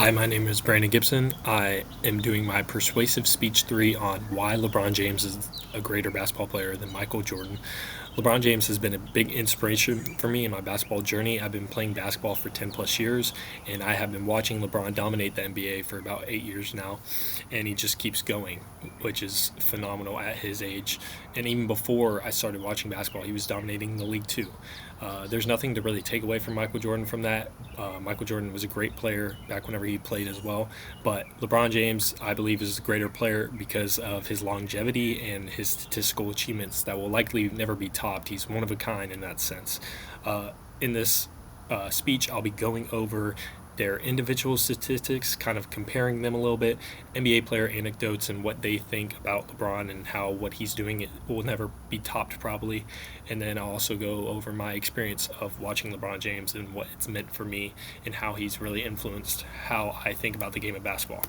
Hi, my name is Brandon Gibson. I am doing my Persuasive Speech 3 on why LeBron James is a greater basketball player than Michael Jordan. LeBron James has been a big inspiration for me in my basketball journey. I've been playing basketball for 10 plus years, and I have been watching LeBron dominate the NBA for about 8 years now, and he just keeps going, which is phenomenal at his age. And even before I started watching basketball, he was dominating the league too. There's nothing to really take away from Michael Jordan from that. Michael Jordan was a great player back whenever he played as well, but LeBron James, I believe, is a greater player because of his longevity and his statistical achievements that will likely never be topped. He's one of a kind in that sense. In this speech, I'll be going over their individual statistics, kind of comparing them a little bit, NBA player anecdotes, and what they think about LeBron and how what he's doing it will never be topped probably. And then I'll also go over my experience of watching LeBron James and what it's meant for me and how he's really influenced how I think about the game of basketball.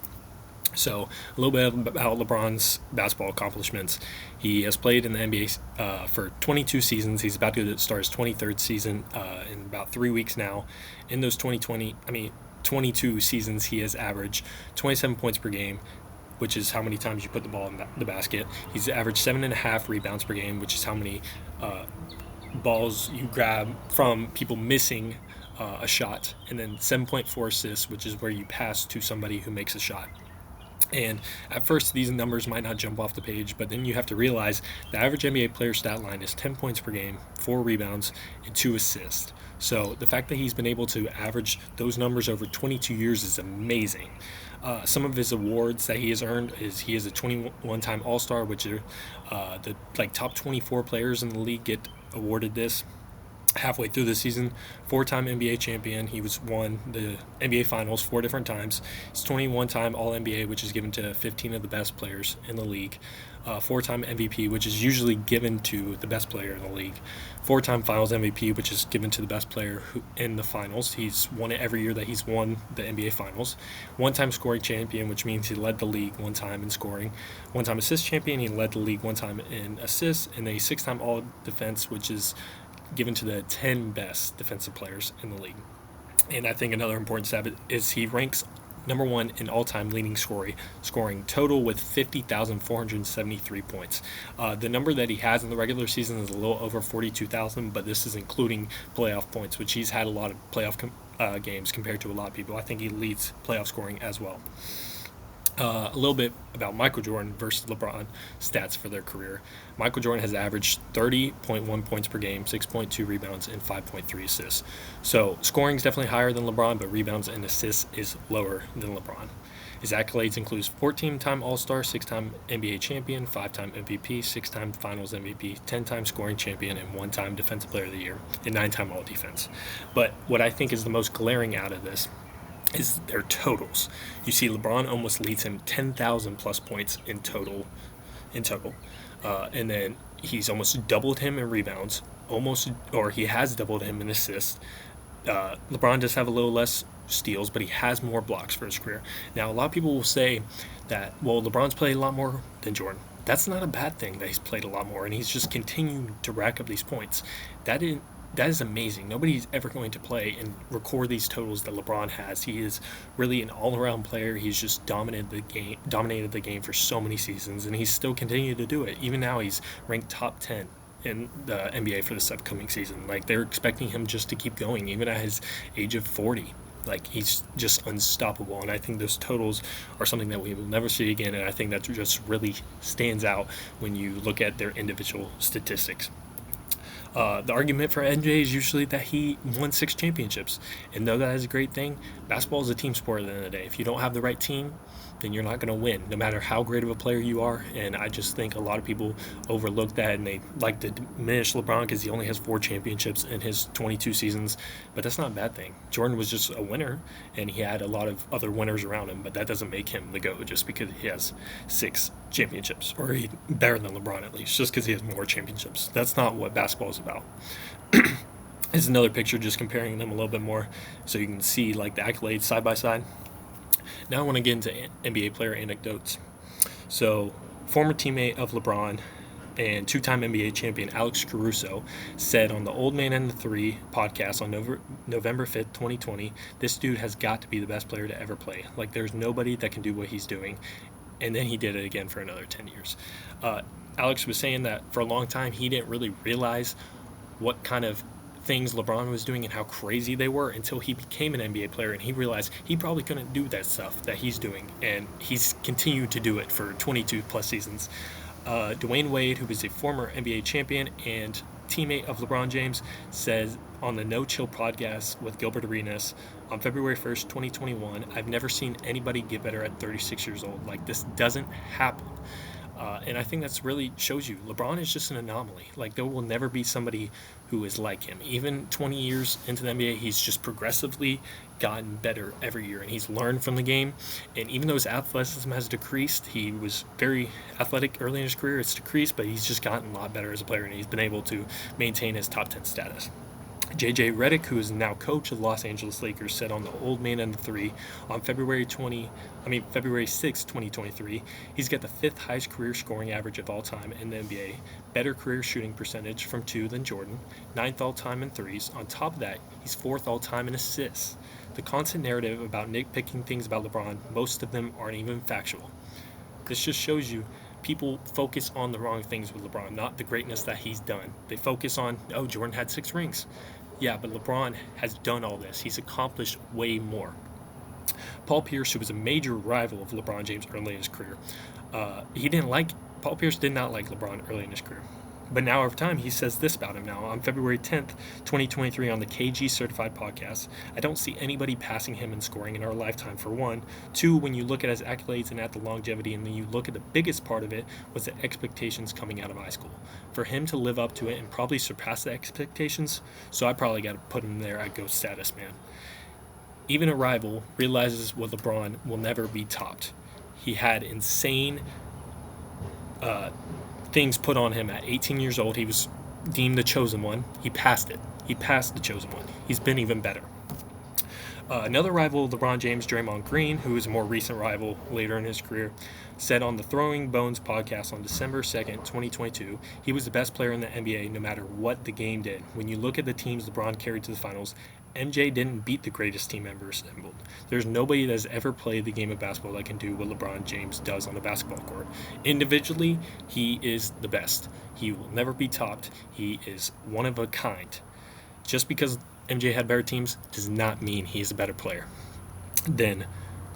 So, a little bit about LeBron's basketball accomplishments. He has played in the NBA for 22 seasons. He's about to start his 23rd season in about 3 weeks now. In those 22 seasons, he has averaged 27 points per game, which is how many times you put the ball in the basket. He's averaged 7.5 rebounds per game, which is how many balls you grab from people missing a shot. And then 7.4 assists, which is where you pass to somebody who makes a shot. And at first, these numbers might not jump off the page, but then you have to realize the average NBA player stat line is 10 points per game, 4 rebounds, and 2 assists. So the fact that he's been able to average those numbers over 22 years is amazing. Some of his awards that he has earned is he is a 21-time All-Star, which are the top 24 players in the league get awarded this. Halfway through the season, 4-time NBA champion. He won the NBA Finals 4 different times. He's 21-time All-NBA, which is given to 15 of the best players in the league. 4-time MVP, which is usually given to the best player in the league. 4-time Finals MVP, which is given to the best player in the finals. He's won it every year that he's won the NBA Finals. 1-time scoring champion, which means he led the league 1 time in scoring. 1-time assist champion, he led the league 1 time in assists. And a 6-time All-Defense, which is given to the 10 best defensive players in the league. And I think another important stat is he ranks number 1 in all-time leading scoring total with 50,473 points. The number that he has in the regular season is a little over 42,000, but this is including playoff points, which he's had a lot of playoff games compared to a lot of people. I think he leads playoff scoring as well. A little bit about Michael Jordan versus LeBron stats for their career. Michael Jordan has averaged 30.1 points per game, 6.2 rebounds, and 5.3 assists. So scoring is definitely higher than LeBron, but rebounds and assists is lower than LeBron. His accolades include 14-time All-Star, 6-time NBA champion, 5-time MVP, 6-time Finals MVP, 10-time scoring champion, and 1-time Defensive Player of the Year, and 9-time All-Defense. But what I think is the most glaring out of this is their totals. You see, LeBron almost leads him 10,000 plus points in total, and then he's almost doubled him in rebounds, he has doubled him in assists. LeBron does have a little less steals, but he has more blocks for his career. Now, a lot of people will say that, well, LeBron's played a lot more than Jordan. That's not a bad thing that he's played a lot more, and he's just continuing to rack up these points. That is amazing. Nobody's ever going to play and record these totals that LeBron has. He is really an all-around player. He's just dominated the game for so many seasons, and he's still continuing to do it. Even now, he's ranked top 10 in the NBA for this upcoming season. They're expecting him just to keep going, even at his age of 40. He's just unstoppable, and I think those totals are something that we will never see again, and I think that just really stands out when you look at their individual statistics. The argument for MJ is usually that he won 6 championships. And though that is a great thing, basketball is a team sport at the end of the day. If you don't have the right team, then you're not going to win, no matter how great of a player you are. And I just think a lot of people overlook that, and they like to diminish LeBron because he only has 4 championships in his 22 seasons. But that's not a bad thing. Jordan was just a winner, and he had a lot of other winners around him, but that doesn't make him the GOAT just because he has 6 championships, or he's better than LeBron at least, just because he has more championships. That's not what basketball is about. It's another picture just comparing them a little bit more so you can see the accolades side by side. Now I want to get into NBA player anecdotes. So, former teammate of LeBron, and two-time NBA champion Alex Caruso said on the Old Man and the Three podcast on November 5th, 2020, this dude has got to be the best player to ever play. Like, there's nobody that can do what he's doing. And then he did it again for another 10 years. Alex was saying that for a long time he didn't really realize what kind of things LeBron was doing and how crazy they were until he became an NBA player, and he realized he probably couldn't do that stuff that he's doing, and he's continued to do it for 22 plus seasons. Dwayne Wade, who was a former NBA champion and teammate of LeBron James, says on the No Chill podcast with Gilbert Arenas on February 1st, 2021, "I've never seen anybody get better at 36 years old. Like, this doesn't happen." And I think that's really shows you LeBron is just an anomaly. Like, there will never be somebody who is like him. Even 20 years into the NBA, he's just progressively gotten better every year, and he's learned from the game. And even though his athleticism has decreased, he was very athletic early in his career. It's decreased, but he's just gotten a lot better as a player, and he's been able to maintain his top 10 status. JJ Redick, who is now coach of the Los Angeles Lakers, said on the Old Man and the Three on February 6, 2023, he's got the 5th highest career scoring average of all time in the NBA, better career shooting percentage from 2 than Jordan, 9th all-time in threes. On top of that, he's 4th all-time in assists. The constant narrative about nitpicking things about LeBron, most of them aren't even factual. This just shows you people focus on the wrong things with LeBron, not the greatness that he's done. They focus on, oh, Jordan had 6 rings. Yeah, but LeBron has done all this. He's accomplished way more. Paul Pierce, who was a major rival of LeBron James early in his career, Paul Pierce did not like LeBron early in his career. But now over time, he says this about him now. On February 10th, 2023, on the KG Certified podcast, "I don't see anybody passing him in scoring in our lifetime, for one. Two, when you look at his accolades and at the longevity, and then you look at the biggest part of it was the expectations coming out of high school. For him to live up to it and probably surpass the expectations, so I probably got to put him there at GOAT status, man. Even a rival realizes what LeBron will never be topped. He had insane things put on him at 18 years old. He was deemed the chosen one. He passed it. He passed the chosen one. He's been even better." Another rival of LeBron James, Draymond Green, who is a more recent rival later in his career, said on the Throwing Bones podcast on December 2nd, 2022, he was the best player in the NBA no matter what the game did. When you look at the teams LeBron carried to the finals, MJ didn't beat the greatest team ever assembled. There's nobody that's ever played the game of basketball that can do what LeBron James does on the basketball court. Individually, he is the best. He will never be topped. He is one of a kind. Just because MJ had better teams does not mean he is a better player than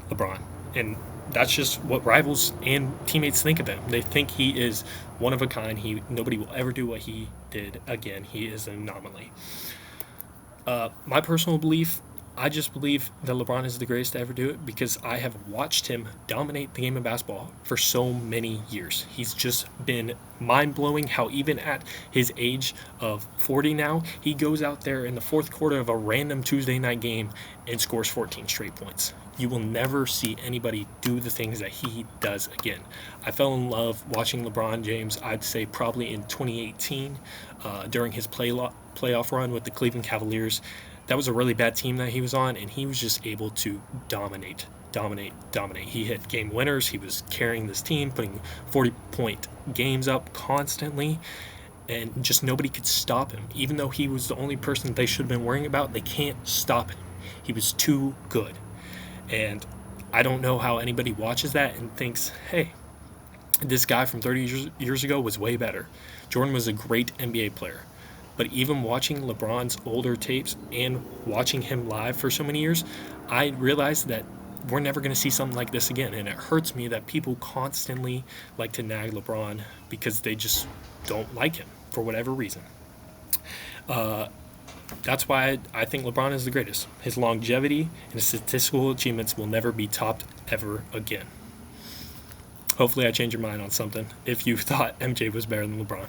LeBron. And that's just what rivals and teammates think of him. They think he is one of a kind. Nobody will ever do what he did again. He is an anomaly. My personal belief, I just believe that LeBron is the greatest to ever do it because I have watched him dominate the game of basketball for so many years. He's just been mind-blowing how even at his age of 40 now, he goes out there in the fourth quarter of a random Tuesday night game and scores 14 straight points. You will never see anybody do the things that he does again. I fell in love watching LeBron James, I'd say probably in 2018 during his playoff run with the Cleveland Cavaliers. That was a really bad team that he was on, and he was just able to dominate. He hit game winners. He was carrying this team, putting 40-point games up constantly, and just nobody could stop him. Even though he was the only person they should have been worrying about, they can't stop him. He was too good. And I don't know how anybody watches that and thinks, hey, this guy from 30 years ago was way better. Jordan was a great NBA player. But even watching LeBron's older tapes and watching him live for so many years, I realized that we're never going to see something like this again. And it hurts me that people constantly like to nag LeBron because they just don't like him for whatever reason. That's why I think LeBron is the greatest. His longevity and his statistical achievements will never be topped ever again. Hopefully I change your mind on something if you thought MJ was better than LeBron.